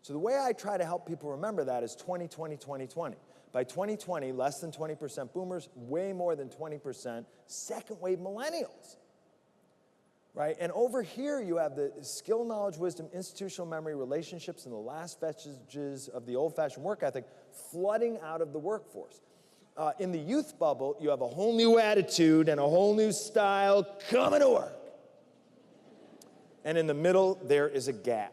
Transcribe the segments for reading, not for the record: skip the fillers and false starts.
So the way I try to help people remember that is 2020, 2020. By 2020, less than 20% boomers, way more than 20% second wave millennials. Right? And over here you have the skill, knowledge, wisdom, institutional memory, relationships, and the last vestiges of the old-fashioned work ethic flooding out of the workforce. In the youth bubble, you have a whole new attitude and a whole new style coming to work. And in the middle, there is a gap.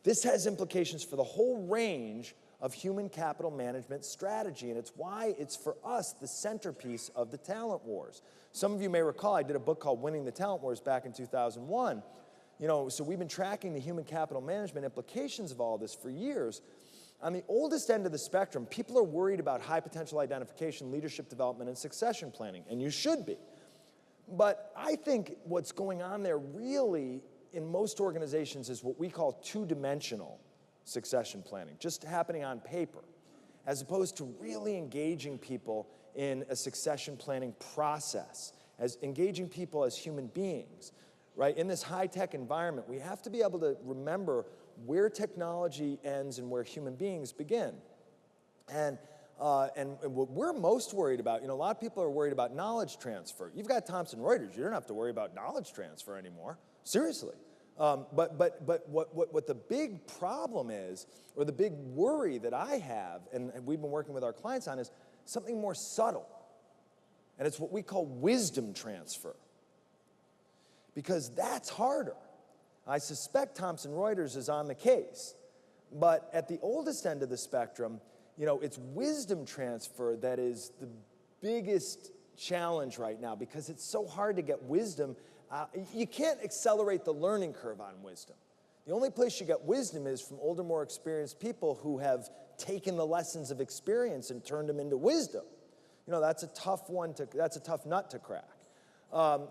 This has implications for the whole range of human capital management strategy, and it's why it's, for us, the centerpiece of the talent wars. Some of you may recall I did a book called Winning the Talent Wars back in 2001. So we've been tracking the human capital management implications of all this for years. On the oldest end of the spectrum, people are worried about high potential identification, leadership development, and succession planning, and you should be. But I think what's going on there really in most organizations is what we call two-dimensional succession planning, just happening on paper, as opposed to really engaging people in a succession planning process, as engaging people as human beings, right? In this high-tech environment, we have to be able to remember where technology ends and where human beings begin. And what we're most worried about, a lot of people are worried about knowledge transfer. You've got Thomson Reuters, you don't have to worry about knowledge transfer anymore, seriously. But what the big problem is, or the big worry that I have, and we've been working with our clients on, is something more subtle. And it's what we call wisdom transfer. Because that's harder. I suspect Thomson Reuters is on the case. But at the oldest end of the spectrum, it's wisdom transfer that is the biggest challenge right now, because it's so hard to get wisdom. You can't accelerate the learning curve on wisdom. The only place you get wisdom is from older, more experienced people who have taken the lessons of experience and turned them into wisdom. That's a tough nut to crack.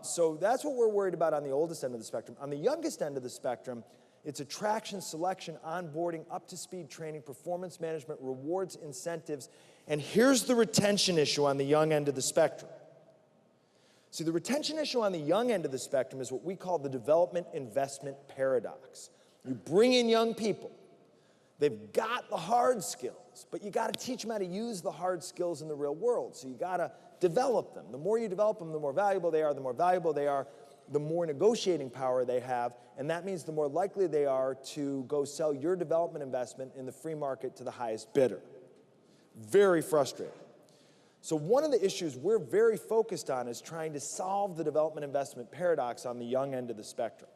So that's what we're worried about on the oldest end of the spectrum. On the youngest end of the spectrum, it's attraction, selection, onboarding, up-to-speed training, performance management, rewards, incentives. And here's the retention issue on the young end of the spectrum. See, the retention issue on the young end of the spectrum is what we call the development investment paradox. You bring in young people. They've got the hard skills, but you got to teach them how to use the hard skills in the real world. So you got to develop them. The more you develop them, the more valuable they are. The more valuable they are, the more negotiating power they have, and that means the more likely they are to go sell your development investment in the free market to the highest bidder. Very frustrating. So one of the issues we're very focused on is trying to solve the development investment paradox on the young end of the spectrum.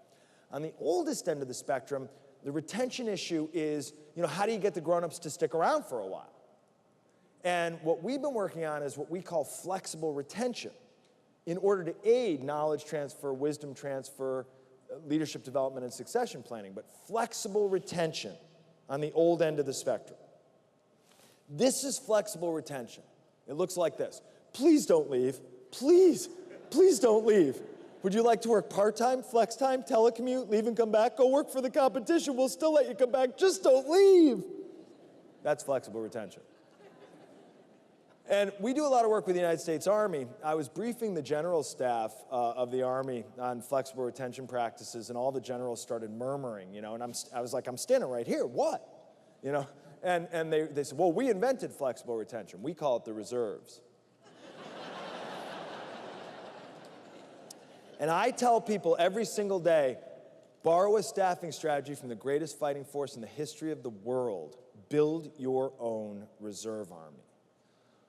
On the oldest end of the spectrum, the retention issue is, how do you get the grown-ups to stick around for a while? And what we've been working on is what we call flexible retention in order to aid knowledge transfer, wisdom transfer, leadership development, and succession planning, but flexible retention on the old end of the spectrum. This is flexible retention. It looks like this. Please don't leave. Please, please don't leave. Would you like to work part-time, flex time, telecommute, leave and come back? Go work for the competition. We'll still let you come back. Just don't leave. That's flexible retention. And we do a lot of work with the United States Army. I was briefing the general staff of the Army on flexible retention practices, and all the generals started murmuring, and I was like, I'm standing right here. What? And they said, well, we invented flexible retention. We call it the reserves. And I tell people every single day, borrow a staffing strategy from the greatest fighting force in the history of the world. Build your own reserve army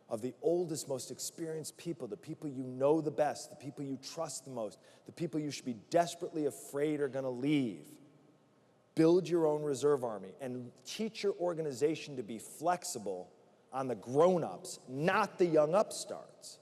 of the oldest, most experienced people, the people you know the best, the people you trust the most, the people you should be desperately afraid are going to leave. Build your own reserve army and teach your organization to be flexible on the grown-ups, not the young upstarts.